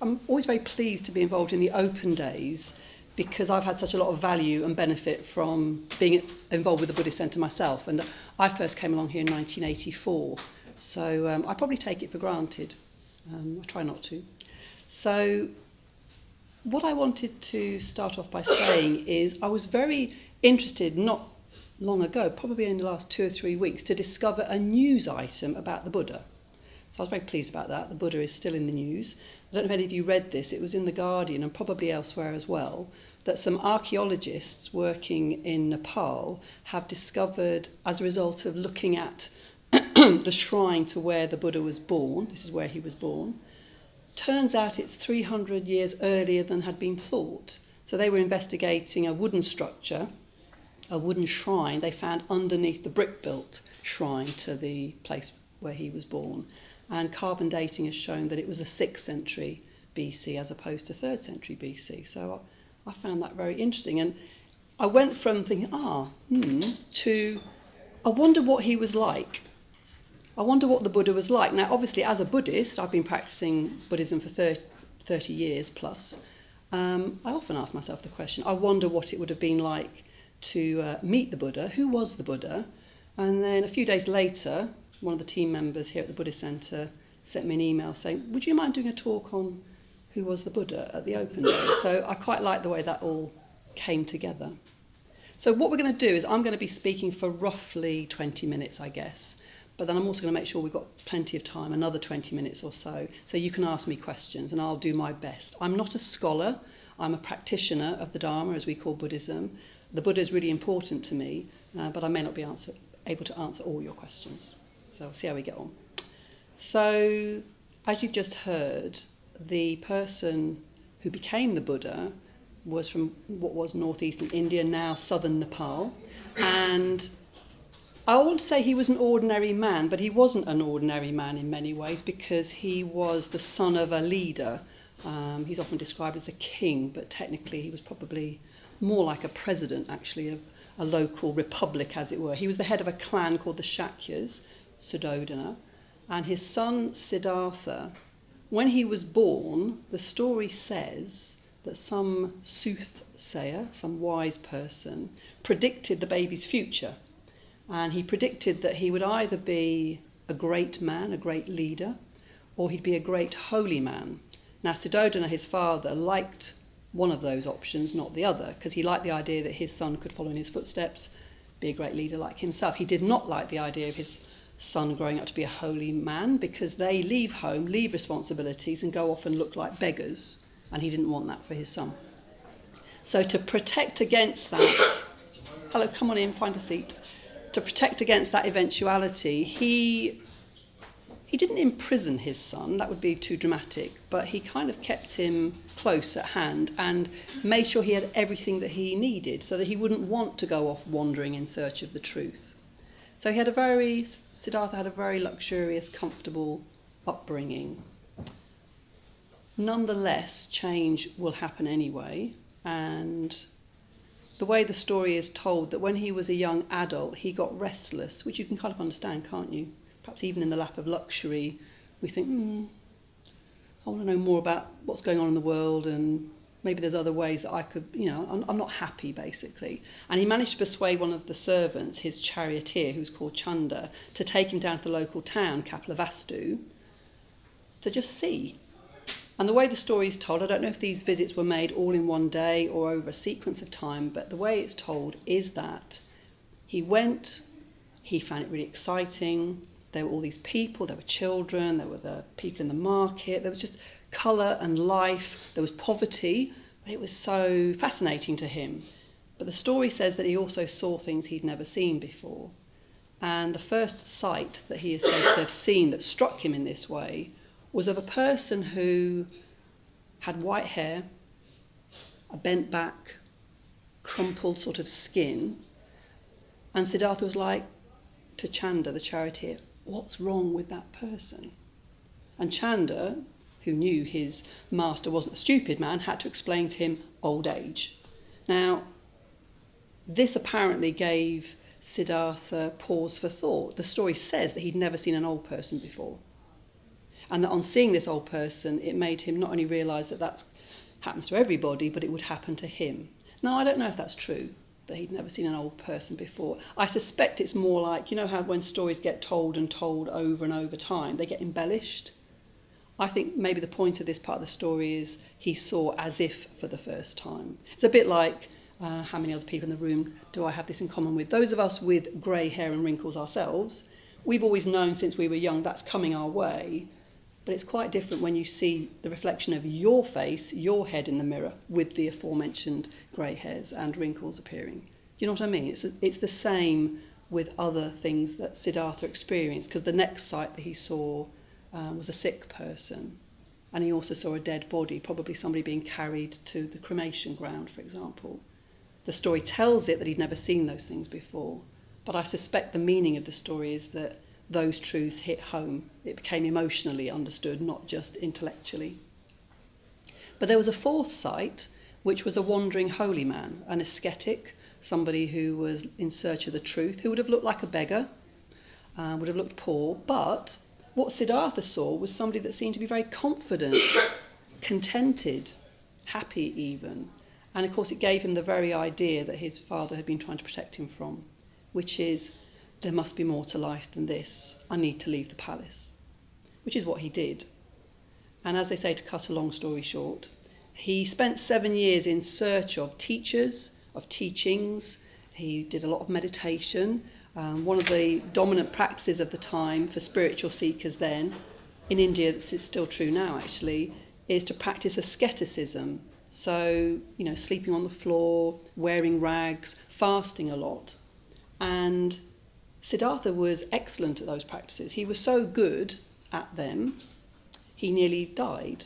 I'm always very pleased to be involved in the open days because I've had such a lot of value and benefit from being involved with the Buddhist Centre myself. And I first came along here in 1984, so I probably take it for granted. I try not to. So what I wanted to start off by saying is I was very interested, not long ago, probably in the last 2 or 3 weeks, to discover a news item about the Buddha. So I was very pleased about that. The Buddha is still in the news. I don't know if any of you read this. It was in The Guardian and probably elsewhere as well, that some archaeologists working in Nepal have discovered, as a result of looking at the shrine to where the Buddha was born, this is where he was born, turns out it's 300 years earlier than had been thought. So they were investigating a wooden structure, a wooden shrine they found underneath the brick-built shrine to the place where he was born. And carbon dating has shown that it was the 6th century BC as opposed to 3rd century BC. So I found that very interesting. And I went from thinking, to I wonder what he was like. I wonder what the Buddha was like. Now, obviously, as a Buddhist, I've been practicing Buddhism for 30 years plus. I often ask myself the question, I wonder what it would have been like to meet the Buddha. Who was the Buddha? And then a few days later, one of the team members here at the Buddhist Centre sent me an email saying, would you mind doing a talk on who was the Buddha at the open day? So I quite like the way that all came together. So what we're going to do is I'm going to be speaking for roughly 20 minutes, I guess. But then I'm also going to make sure we've got plenty of time, another 20 minutes or so you can ask me questions and I'll do my best. I'm not a scholar. I'm a practitioner of the Dharma, as we call Buddhism. The Buddha is really important to me, but I may not be able to answer all your questions. So we'll see how we get on. So, as you've just heard, the person who became the Buddha was from what was northeastern India, now southern Nepal. And I want to say he was an ordinary man, but he wasn't an ordinary man in many ways because he was the son of a leader. He's often described as a king, but technically he was probably more like a president, actually, of a local republic, as it were. He was the head of a clan called the Shakyas, Suddhodana, and his son Siddhartha, when he was born, the story says that some soothsayer, some wise person, predicted the baby's future. And he predicted that he would either be a great man, a great leader, or he'd be a great holy man. Now, Suddhodana, his father, liked one of those options, not the other, because he liked the idea that his son could follow in his footsteps, be a great leader like himself. He did not like the idea of his son growing up to be a holy man because they leave home, leave responsibilities, and go off and look like beggars, and he didn't want that for his son. So to protect against that, hello, come on in, find a seat. To protect against that eventuality, he didn't imprison his son, that would be too dramatic, but he kind of kept him close at hand and made sure he had everything that he needed so that he wouldn't want to go off wandering in search of the truth. So Siddhartha had a very luxurious, comfortable upbringing. Nonetheless, change will happen anyway, and the way the story is told, that when he was a young adult, he got restless, which you can kind of understand, can't you? Perhaps even in the lap of luxury, we think, I want to know more about what's going on in the world, and maybe there's other ways that I could, I'm not happy, basically. And he managed to persuade one of the servants, his charioteer, who's called Chanda, to take him down to the local town, Kapilavastu, to just see. And the way the story is told, I don't know if these visits were made all in one day or over a sequence of time, but the way it's told is that he went, he found it really exciting. There were all these people, there were children, there were the people in the market, there was just colour and life, there was poverty, but it was so fascinating to him. But the story says that he also saw things he'd never seen before. And the first sight that he is said to have seen that struck him in this way was of a person who had white hair, a bent back, crumpled sort of skin. And Siddhartha was like to Chanda, the charioteer, what's wrong with that person? And Chanda, who knew his master wasn't a stupid man, had to explain to him old age. Now, this apparently gave Siddhartha pause for thought. The story says that he'd never seen an old person before. And that on seeing this old person, it made him not only realise that that happens to everybody, but it would happen to him. Now, I don't know if that's true, that he'd never seen an old person before. I suspect it's more like, you know how when stories get told and told over and over time, they get embellished? I think maybe the point of this part of the story is he saw as if for the first time. It's a bit like, how many other people in the room do I have this in common with? Those of us with grey hair and wrinkles ourselves, we've always known since we were young that's coming our way. But it's quite different when you see the reflection of your face, your head in the mirror, with the aforementioned grey hairs and wrinkles appearing. Do you know what I mean? It's the same with other things that Siddhartha experienced, because the next sight that he saw was a sick person. And he also saw a dead body, probably somebody being carried to the cremation ground, for example. The story tells it that he'd never seen those things before. But I suspect the meaning of the story is that those truths hit home. It became emotionally understood, not just intellectually. But there was a fourth sight, which was a wandering holy man, an ascetic, somebody who was in search of the truth, who would have looked like a beggar, would have looked poor. But what Siddhartha saw was somebody that seemed to be very confident, contented, happy even. And of course it gave him the very idea that his father had been trying to protect him from, which is, there must be more to life than this. I need to leave the palace, which is what he did. And as they say, to cut a long story short, he spent 7 years in search of teachers, of teachings. He did a lot of meditation. One of the dominant practices of the time for spiritual seekers then, in India, this is still true now actually, is to practice asceticism. So, sleeping on the floor, wearing rags, fasting a lot. And Siddhartha was excellent at those practices. He was so good at them, he nearly died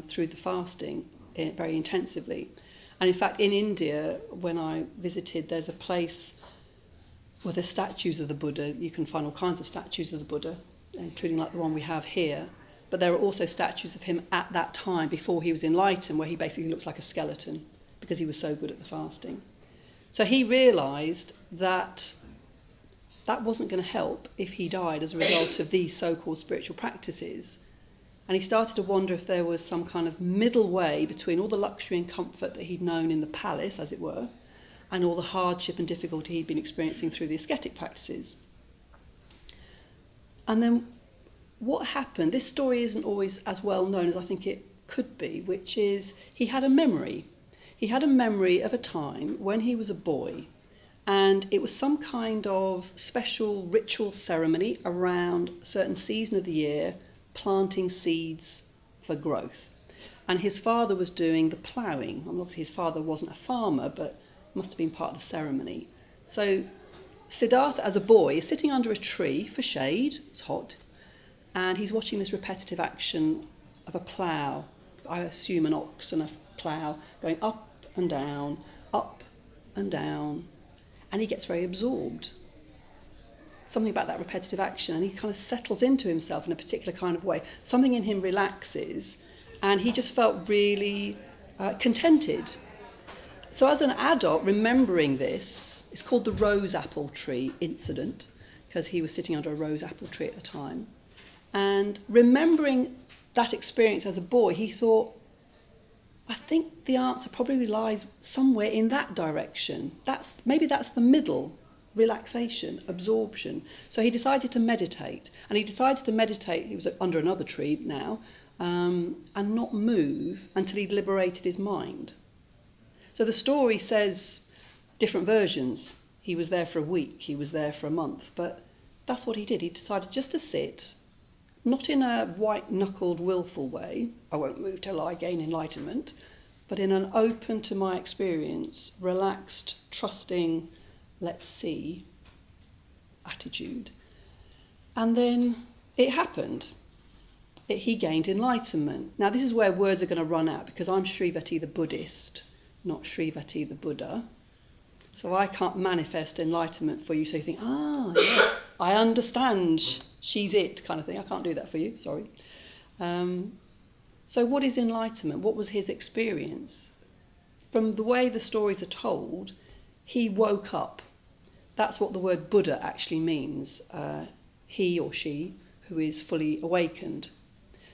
through the fasting very intensively. And in fact, in India, when I visited, there's a place where there's statues of the Buddha. You can find all kinds of statues of the Buddha, including like the one we have here. But there are also statues of him at that time, before he was enlightened, where he basically looks like a skeleton because he was so good at the fasting. So he realised that that wasn't going to help if he died as a result of these so-called spiritual practices. And he started to wonder if there was some kind of middle way between all the luxury and comfort that he'd known in the palace, as it were, and all the hardship and difficulty he'd been experiencing through the ascetic practices. And then what happened, this story isn't always as well known as I think it could be, which is he had a memory. He had a memory of a time when he was a boy, and it was some kind of special ritual ceremony around a certain season of the year, planting seeds for growth. And his father was doing the ploughing. Obviously his father wasn't a farmer, but must have been part of the ceremony. So Siddhartha, as a boy, is sitting under a tree for shade, it's hot, and he's watching this repetitive action of a plough, I assume an ox and a plough, going up and down, and he gets very absorbed. Something about that repetitive action, and he kind of settles into himself in a particular kind of way. Something in him relaxes, and he just felt really contented. So as an adult, remembering this, it's called the rose apple tree incident, because he was sitting under a rose apple tree at the time. And remembering that experience as a boy, he thought, I think the answer probably lies somewhere in that direction. Maybe that's the middle, relaxation, absorption. So he decided to meditate. And he decided to meditate, he was under another tree now, and not move until he'd liberated his mind. So the story says different versions. He was there for a week, he was there for a month, but that's what he did. He decided just to sit, not in a white-knuckled, willful way, I won't move till I gain enlightenment, but in an open to my experience, relaxed, trusting, let's see attitude. And then it happened. He gained enlightenment. Now this is where words are going to run out, because I'm Srivati the Buddhist, not Srivati the Buddha. So I can't manifest enlightenment for you so you think, yes, I understand, she's it kind of thing. I can't do that for you, sorry. So what is enlightenment? What was his experience? From the way the stories are told, he woke up. That's what the word Buddha actually means. He or she who is fully awakened.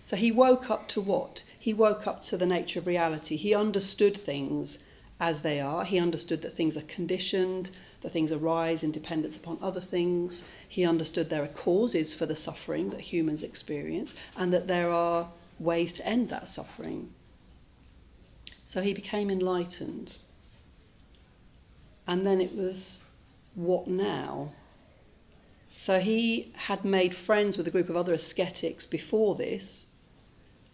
So he woke up to what? He woke up to the nature of reality. He understood things as they are. He understood that things are conditioned, that things arise in dependence upon other things. He understood there are causes for the suffering that humans experience and that there are ways to end that suffering. So he became enlightened. And then it was, what now? So he had made friends with a group of other ascetics before this.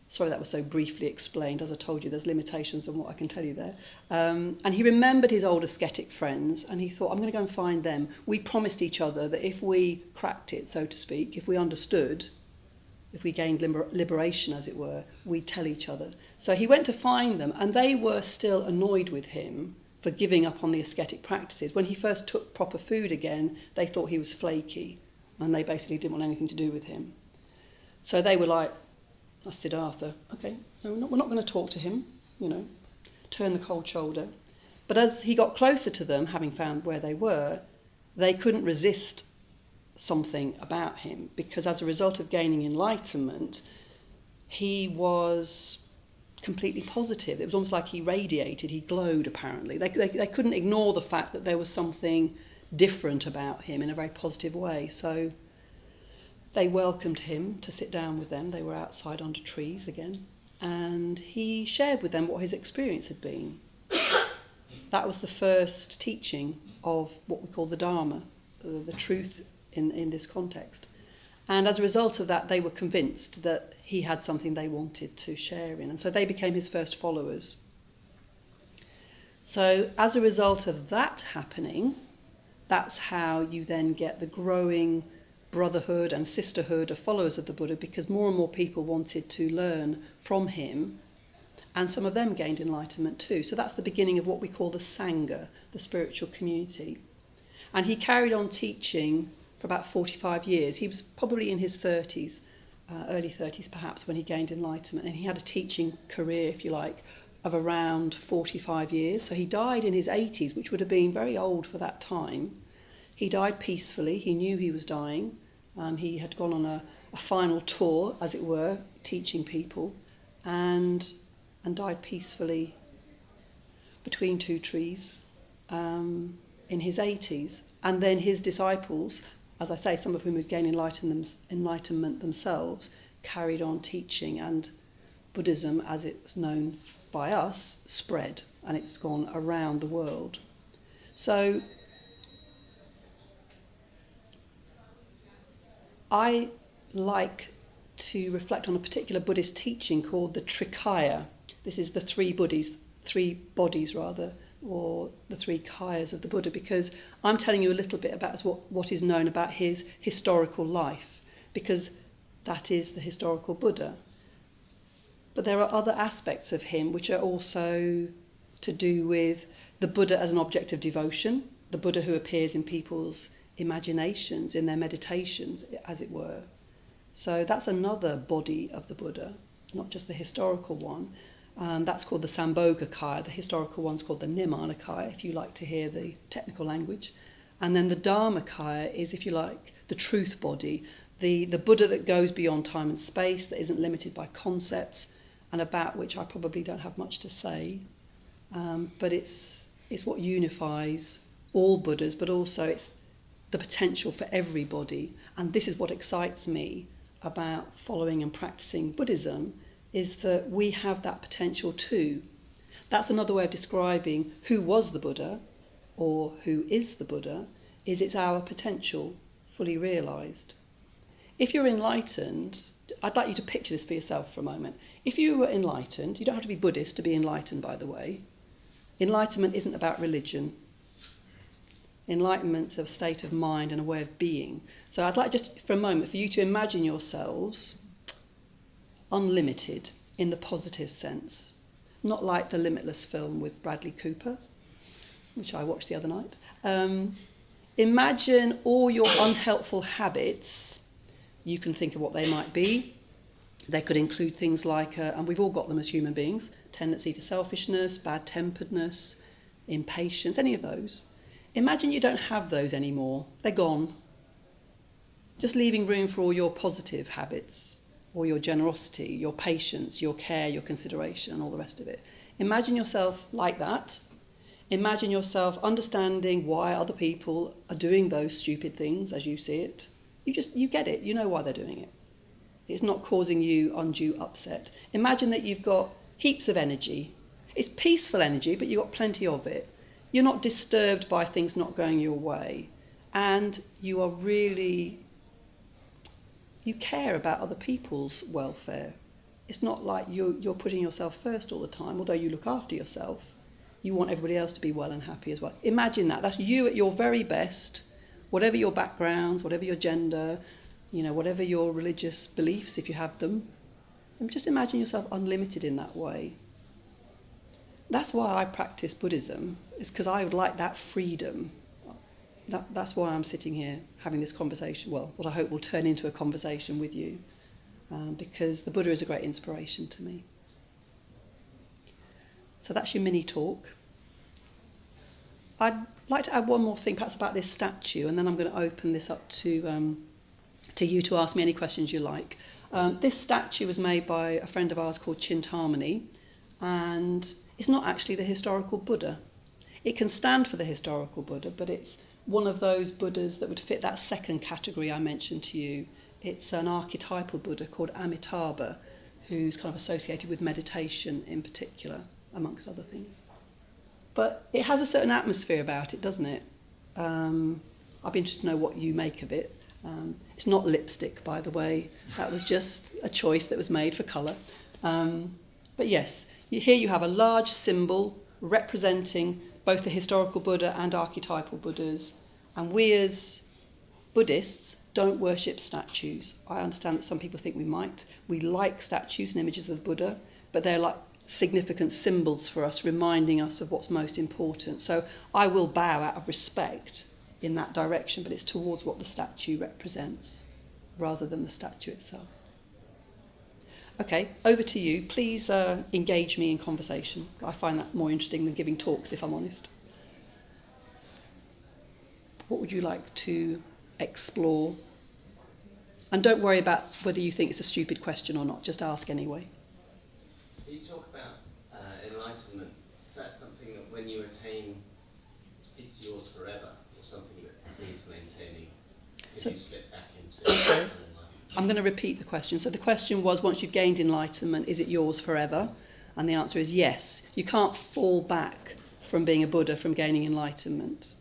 Sorry that was so briefly explained. As I told you, there's limitations on what I can tell you there. And he remembered his old ascetic friends and he thought, I'm going to go and find them. We promised each other that if we cracked it, so to speak, if we understood, if we gained liberation, as it were, we'd tell each other. So he went to find them and they were still annoyed with him for giving up on the ascetic practices. When he first took proper food again, they thought he was flaky and they basically didn't want anything to do with him. So they were like, that's Siddhartha, okay, no, we're not going to talk to him, turn the cold shoulder. But as he got closer to them, having found where they were, they couldn't resist something about him because as a result of gaining enlightenment, he was completely positive. It was almost like he radiated, he glowed apparently. They couldn't ignore the fact that there was something different about him in a very positive way. So they welcomed him to sit down with them. They were outside under trees again. And he shared with them what his experience had been. That was the first teaching of what we call the Dharma, the truth in this context. And as a result of that, they were convinced that he had something they wanted to share in. And so they became his first followers. So as a result of that happening, that's how you then get the growing brotherhood and sisterhood of followers of the Buddha, because more and more people wanted to learn from him, and some of them gained enlightenment too. So that's the beginning of what we call the Sangha, the spiritual community. And he carried on teaching for about 45 years. He was probably in his 30s, early 30s perhaps, when he gained enlightenment. And he had a teaching career, if you like, of around 45 years. So he died in his 80s, which would have been very old for that time. He died peacefully. He knew he was dying. He had gone on a final tour, as it were, teaching people, and died peacefully between two trees in his 80s. And then his disciples, as I say, some of whom had gained enlightenment themselves, carried on teaching, and Buddhism, as it's known by us, spread, and it's gone around the world. So I like to reflect on a particular Buddhist teaching called the Trikaya. This is the three bodies, or the three kayas of the Buddha, because I'm telling you a little bit about what is known about his historical life, because that is the historical Buddha. But there are other aspects of him which are also to do with the Buddha as an object of devotion, the Buddha who appears in people's imaginations, in their meditations, as it were. So that's another body of the Buddha, not just the historical one. That's called the Sambhogakaya. The historical one's called the Nirmanakaya, if you like to hear the technical language. And then the Dharmakaya is, if you like, the truth body, the Buddha that goes beyond time and space, that isn't limited by concepts, and about which I probably don't have much to say. But it's what unifies all Buddhas, but also it's the potential for everybody. And this is what excites me about following and practicing Buddhism, is that we have that potential too. That's another way of describing who was the Buddha, or who is the Buddha, is it's our potential fully realised. If you're enlightened, I'd like you to picture this for yourself for a moment. If you were enlightened, you don't have to be Buddhist to be enlightened, by the way. Enlightenment isn't about religion. Enlightenment's a state of mind and a way of being. So I'd like just for a moment for you to imagine yourselves unlimited in the positive sense, not like the Limitless film with Bradley Cooper, which I watched the other night. Imagine all your unhelpful habits. You can think of what they might be. They could include things like, and we've all got them as human beings, tendency to selfishness, bad-temperedness, impatience, any of those. Imagine you don't have those anymore. They're gone. Just leaving room for all your positive habits. or your generosity, your patience, your care, your consideration, and all the rest of it. Imagine yourself like that. Imagine yourself understanding why other people are doing those stupid things as you see it. You get it. You know why they're doing it. It's not causing you undue upset. Imagine that you've got heaps of energy. It's peaceful energy, but you've got plenty of it. You're not disturbed by things not going your way. And you are really... You care about other people's welfare. It's not like you're putting yourself first all the time, although you look after yourself. You want everybody else to be well and happy as well. Imagine that. That's you at your very best, whatever your backgrounds, whatever your gender, whatever your religious beliefs, if you have them. And just imagine yourself unlimited in that way. That's why I practice Buddhism, is because I would like that freedom. That's why I'm sitting here having this conversation, well, what I hope will turn into a conversation with you, because the Buddha is a great inspiration to me. So that's your mini talk. I'd like to add one more thing, perhaps about this statue, and then I'm going to open this up to you to ask me any questions you like. This statue was made by a friend of ours called Chintamani, and it's not actually the historical Buddha. It can stand for the historical Buddha, but it's one of those Buddhas that would fit that second category I mentioned to you. It's an archetypal Buddha called Amitabha, who's kind of associated with meditation in particular, amongst other things. But it has a certain atmosphere about it, doesn't it? I'd be interested to know what you make of it. It's not lipstick, by the way. That was just a choice that was made for colour. But yes, here you have a large symbol representing both the historical Buddha and archetypal Buddhas. And we as Buddhists don't worship statues. I understand that some people think we might. We like statues and images of the Buddha, but they're like significant symbols for us, reminding us of what's most important. So I will bow out of respect in that direction, but it's towards what the statue represents rather than the statue itself. Okay, over to you. Please engage me in conversation. I find that more interesting than giving talks, if I'm honest. What would you like to explore? And don't worry about whether you think it's a stupid question or not. Just ask anyway. You talk about enlightenment. Is that something that when you attain, it's yours forever, or something that needs maintaining if you slip back into enlightenment? I'm going to repeat the question. So the question was, once you've gained enlightenment, is it yours forever? And the answer is yes. You can't fall back from being a Buddha, from gaining enlightenment.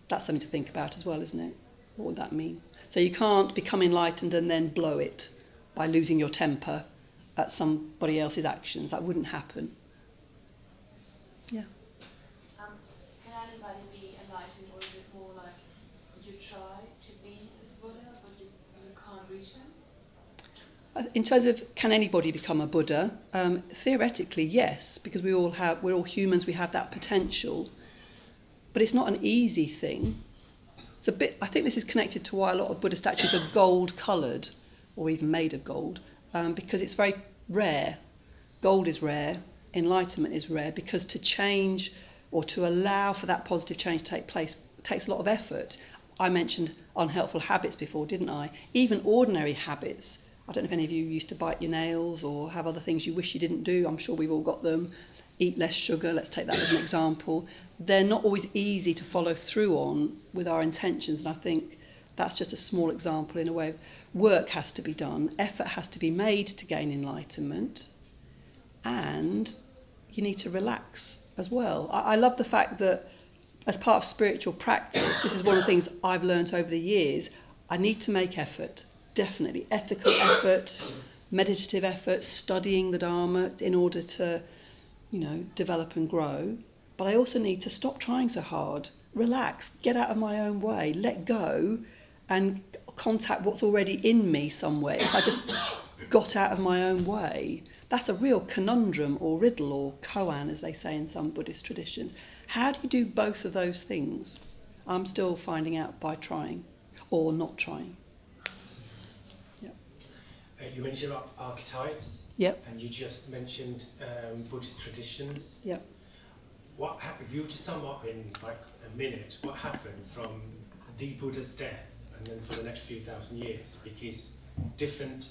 That's something to think about as well, isn't it? What would that mean? So you can't become enlightened and then blow it by losing your temper at somebody else's actions. That wouldn't happen. Yeah. Can anybody be enlightened, or is it more like you try to be as Buddha, but you can't reach him? In terms of can anybody become a Buddha, theoretically yes, because we're all humans. We have that potential, but it's not an easy thing. It's a bit. I think this is connected to why a lot of Buddha statues are gold-coloured, or even made of gold, because it's very rare. Gold is rare, enlightenment is rare, because to change or to allow for that positive change to take place takes a lot of effort. I mentioned unhelpful habits before, didn't I? Even ordinary habits. I don't know if any of you used to bite your nails or have other things you wish you didn't do. I'm sure we've all got them. Eat less sugar, let's take that as an example. They're not always easy to follow through on with our intentions, and I think that's just a small example in a way. Work has to be done, effort has to be made to gain enlightenment, and you need to relax as well. I love the fact that as part of spiritual practice, this is one of the things I've learnt over the years, I need to make effort, definitely. Ethical effort, meditative effort, studying the Dharma in order to, develop and grow. But I also need to stop trying so hard, relax, get out of my own way, let go, and contact what's already in me somewhere. If I just got out of my own way, that's a real conundrum or riddle or koan, as they say in some Buddhist traditions. How do you do both of those things? I'm still finding out by trying or not trying. Yep. You mentioned archetypes. Yep. And you just mentioned Buddhist traditions. Yep. What happened, if you were to sum up in like a minute, what happened from the Buddha's death and then for the next few thousand years? Because different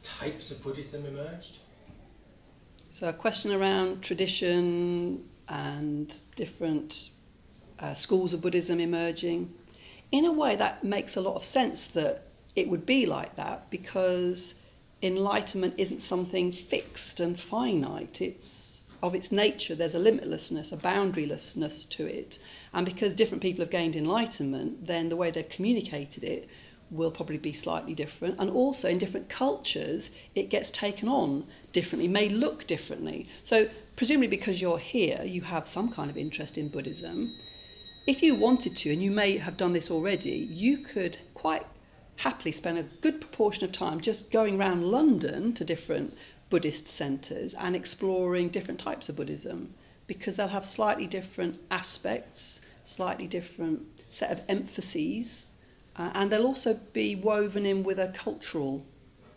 types of Buddhism emerged? So a question around tradition and different schools of Buddhism emerging. In a way, that makes a lot of sense that it would be like that, because enlightenment isn't something fixed and finite. It's of its nature, there's a limitlessness, a boundarylessness to it. And because different people have gained enlightenment, then the way they've communicated it will probably be slightly different. And also in different cultures, it gets taken on differently, may look differently. So presumably because you're here, you have some kind of interest in Buddhism. If you wanted to, and you may have done this already, you could quite happily spend a good proportion of time just going around London to different Buddhist centres and exploring different types of Buddhism, because they'll have slightly different aspects, slightly different set of emphases, and they'll also be woven in with a cultural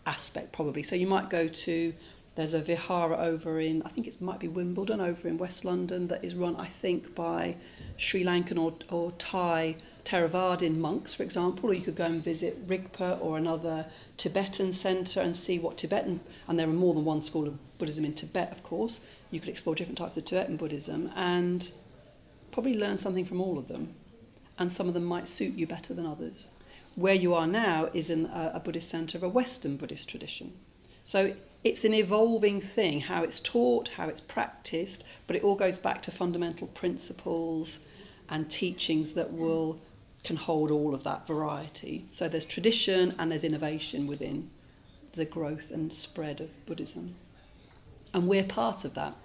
aspect probably. So you might go to, there's a vihara over in, I think it might be Wimbledon, over in West London, that is run, I think, by Sri Lankan or Thai Theravadin monks, for example, or you could go and visit Rigpa or another Tibetan centre and see what Tibetan, and there are more than one school of Buddhism in Tibet, of course. You could explore different types of Tibetan Buddhism and probably learn something from all of them. And some of them might suit you better than others. Where you are now is in a Buddhist centre of a Western Buddhist tradition. So it's an evolving thing, how it's taught, how it's practiced, but it all goes back to fundamental principles and teachings that can hold all of that variety. So there's tradition and there's innovation within the growth and spread of Buddhism. And we're part of that.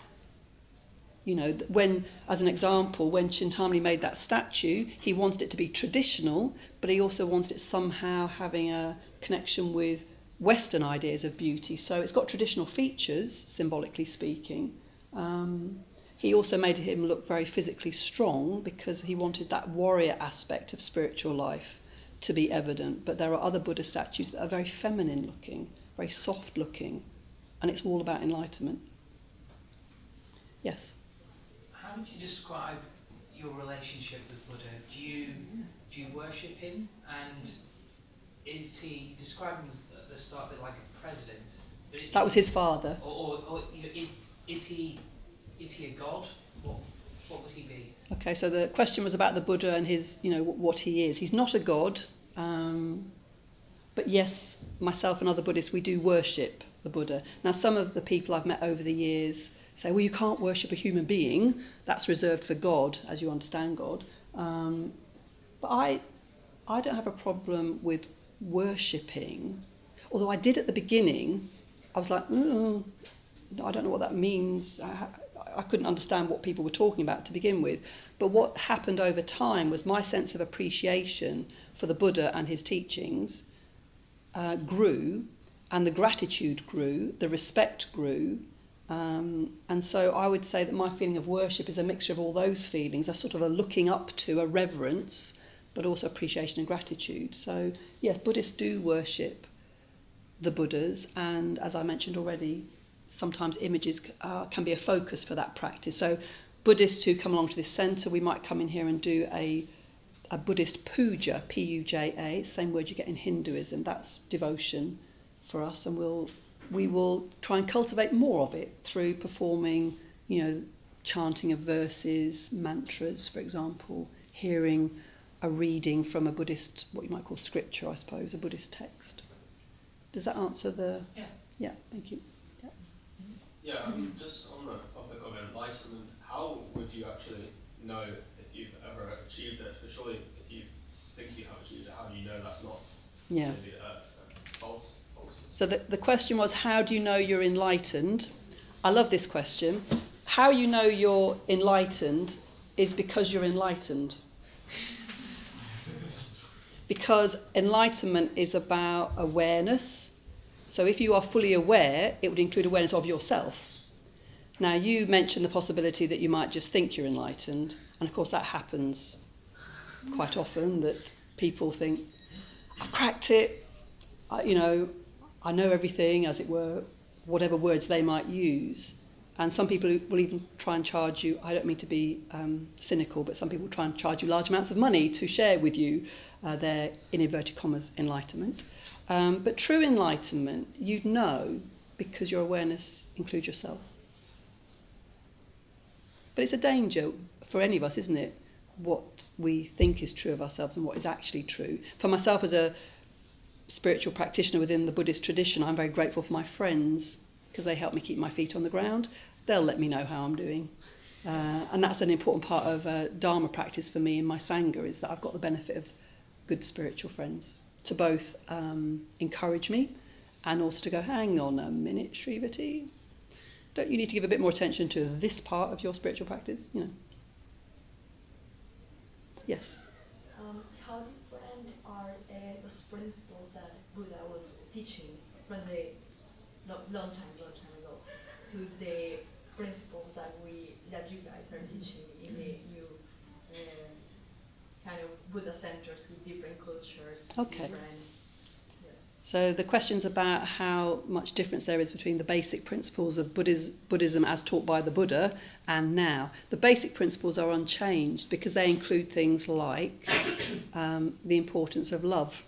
You know, when, as an example, when Chintamani made that statue, he wanted it to be traditional, but he also wanted it somehow having a connection with Western ideas of beauty. So it's got traditional features, symbolically speaking. He also made him look very physically strong because he wanted that warrior aspect of spiritual life to be evident. But there are other Buddha statues that are very feminine looking, very soft looking, and it's all about enlightenment. Yes? How would you describe your relationship with Buddha? Do you worship him? And is he described him at the start like a president? That was his father. Or is he a god? What would he be? Okay, so the question was about the Buddha and his, what he is. He's not a god, but yes, myself and other Buddhists, we do worship the Buddha. Now, some of the people I've met over the years say, well, you can't worship a human being. That's reserved for God, as you understand God. But I don't have a problem with worshipping. Although I did at the beginning, I was like, I don't know what that means. I couldn't understand what people were talking about to begin with. But what happened over time was my sense of appreciation for the Buddha and his teachings grew, and the gratitude grew, the respect grew. And so I would say that my feeling of worship is a mixture of all those feelings, a sort of a looking up to, a reverence, but also appreciation and gratitude. So yes, Buddhists do worship the Buddhas, and as I mentioned already, sometimes images can be a focus for that practice. So Buddhists who come along to this centre, we might come in here and do a Buddhist puja, P-U-J-A, same word you get in Hinduism. That's devotion for us, and we will try and cultivate more of it through performing, chanting of verses, mantras, for example, hearing a reading from a Buddhist, what you might call scripture, I suppose, a Buddhist text. Does that answer the... Yeah. Yeah, thank you. Yeah, just on the topic of enlightenment, how would you actually know if you've ever achieved it? Because surely if you think you have achieved it, how do you know that's not maybe a false? So the question was, how do you know you're enlightened? I love this question. How you know you're enlightened is because you're enlightened. Because enlightenment is about awareness. So if you are fully aware, it would include awareness of yourself. Now, you mentioned the possibility that you might just think you're enlightened. And of course, that happens quite often, that people think, I've cracked it, I know everything, as it were, whatever words they might use. And some people will even try and charge you, I don't mean to be cynical, but some people try and charge you large amounts of money to share with you their, in inverted commas, enlightenment. But true enlightenment, you'd know because your awareness includes yourself. But it's a danger for any of us, isn't it? What we think is true of ourselves and what is actually true. For myself as a spiritual practitioner within the Buddhist tradition, I'm very grateful for my friends because they help me keep my feet on the ground. They'll let me know how I'm doing. And that's an important part of Dharma practice for me in my Sangha, is that I've got the benefit of good spiritual friends to both encourage me and also to go, hang on a minute, Srivati, don't you need to give a bit more attention to this part of your spiritual practice? You know. Yes. How different are those principles that Buddha was teaching from the long time ago to the principles that you guys are teaching in the new kind of Buddha centers with different cultures? Okay. Yes. So the question's about how much difference there is between the basic principles of Buddhism as taught by the Buddha and now. The basic principles are unchanged because they include things like the importance of love.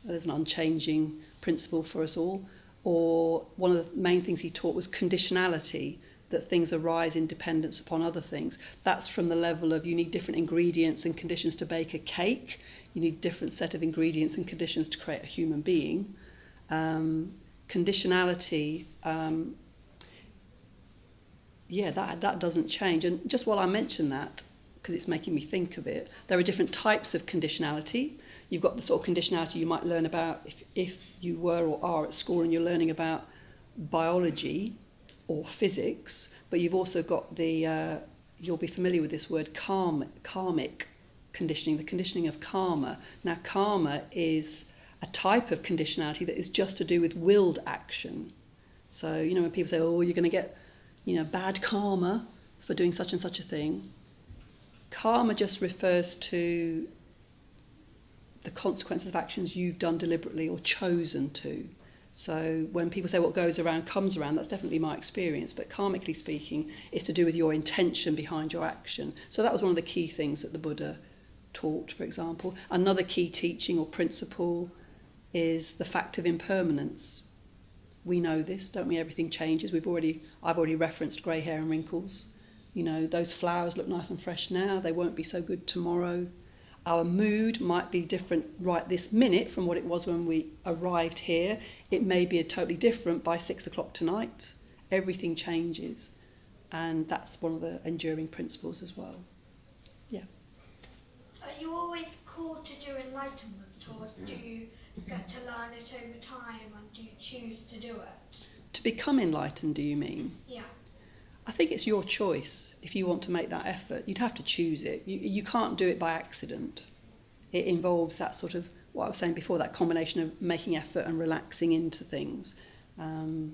There's an unchanging principle for us all. Or one of the main things he taught was conditionality, that things arise in dependence upon other things. That's from the level of you need different ingredients and conditions to bake a cake. You need different set of ingredients and conditions to create a human being. Conditionality, that doesn't change. And just while I mention that, because it's making me think of it, there are different types of conditionality. You've got the sort of conditionality you might learn about if you were or are at school and you're learning about biology or physics, but you've also got the, you'll be familiar with this word, karmic conditioning, the conditioning of karma. Now, karma is a type of conditionality that is just to do with willed action. So, you know, when people say, oh, you're going to get, bad karma for doing such and such a thing, karma just refers to the consequences of actions you've done deliberately or chosen to. So when people say what goes around comes around, that's definitely my experience. But karmically speaking, it's to do with your intention behind your action. So that was one of the key things that the Buddha taught, for example. Another key teaching or principle is the fact of impermanence. We know this, don't we? Everything changes. I've already referenced grey hair and wrinkles. Those flowers look nice and fresh now. They won't be so good tomorrow. Our mood might be different right this minute from what it was when we arrived here. It may be totally different by 6 o'clock tonight. Everything changes. And that's one of the enduring principles as well. Yeah. Are you always called to do enlightenment, or do you get to learn it over time and do you choose to do it? To become enlightened, do you mean? Yeah. I think it's your choice. If you want to make that effort, you'd have to choose it. You can't do it by accident. It involves that sort of, what I was saying before, that combination of making effort and relaxing into things. And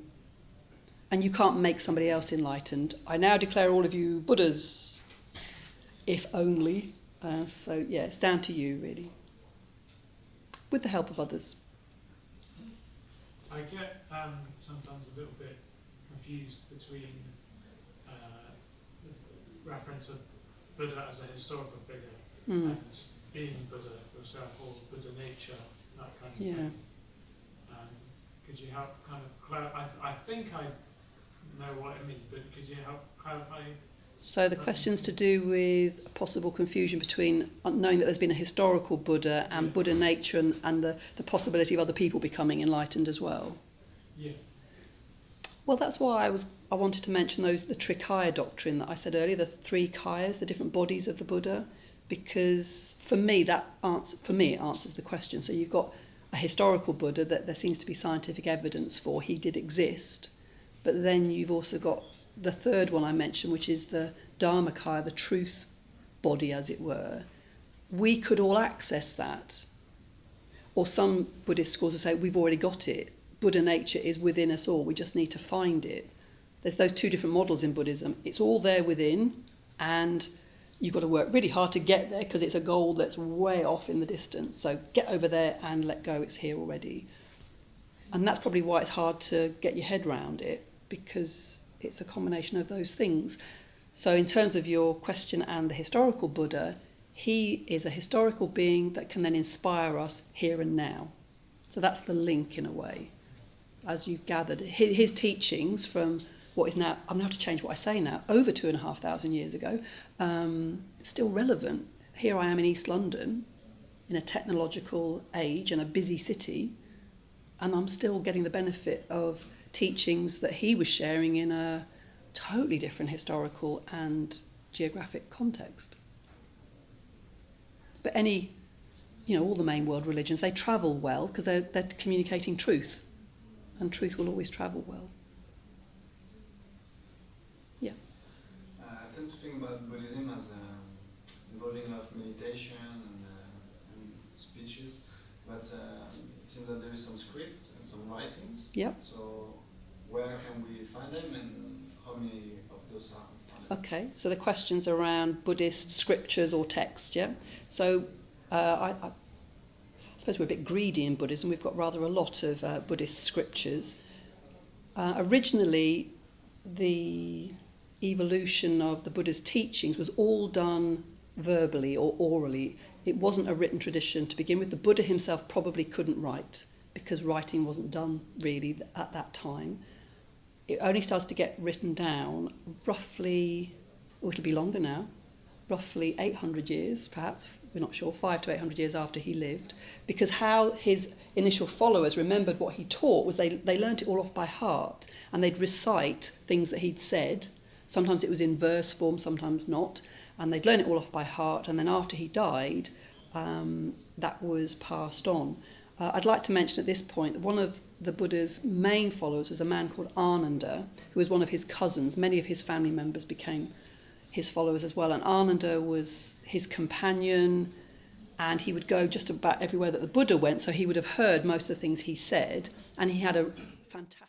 you can't make somebody else enlightened. I now declare all of you Buddhas, if only. So, yeah, it's down to you, really, with the help of others. I get sometimes a little bit confused between the reference of Buddha as a historical figure and being Buddha yourself, or Buddha nature, that kind of thing. Could you help kind of clarify? I think I know what it means, but could you help clarify? So the question's to do with a possible confusion between knowing that there's been a historical Buddha and Buddha nature and the possibility of other people becoming enlightened as well. Yeah. Well, that's why I wanted to mention the Trikaya doctrine that I said earlier, the 3 kayas, the different bodies of the Buddha, because for me it answers the question. So you've got a historical Buddha that there seems to be scientific evidence for, he did exist, but then you've also got the third one I mentioned, which is the Dharmakaya, the truth body, as it were. We could all access that. Or some Buddhist schools will say, we've already got it. Buddha nature is within us all. We just need to find it. There's those 2 different models in Buddhism. It's all there within, and you've got to work really hard to get there because it's a goal that's way off in the distance. So get over there and let go. It's here already. And that's probably why it's hard to get your head around it, because it's a combination of those things. So in terms of your question and the historical Buddha, he is a historical being that can then inspire us here and now. So that's the link in a way. As you've gathered, his teachings from what is now, I'm going to have to change what I say now, over 2,500 years ago, still relevant. Here I am in East London, in a technological age and a busy city, and I'm still getting the benefit of teachings that he was sharing in a totally different historical and geographic context. But all the main world religions, they travel well because they're communicating truth, and truth will always travel well. Yeah. I tend to think about Buddhism as involving a lot of meditation and speeches, but it seems that there is some script and some writings. Yep. So where can we find them, and how many of those are? Okay, so the question's around Buddhist scriptures or text, yeah? So I suppose we're a bit greedy in Buddhism. We've got rather a lot of Buddhist scriptures. Originally, the evolution of the Buddha's teachings was all done verbally or orally. It wasn't a written tradition to begin with. The Buddha himself probably couldn't write because writing wasn't done really at that time. It only starts to get written down roughly, it'll be longer now, roughly 800 years perhaps, we're not sure, 500 to 800 years after he lived, because how his initial followers remembered what he taught was they learnt it all off by heart, and they'd recite things that he'd said. Sometimes it was in verse form, sometimes not, and they'd learn it all off by heart, and then after he died, that was passed on. I'd like to mention at this point that one of the Buddha's main followers was a man called Ananda, who was one of his cousins. Many of his family members became his followers as well, and Ananda was his companion, and he would go just about everywhere that the Buddha went, so he would have heard most of the things he said, and he had a fantastic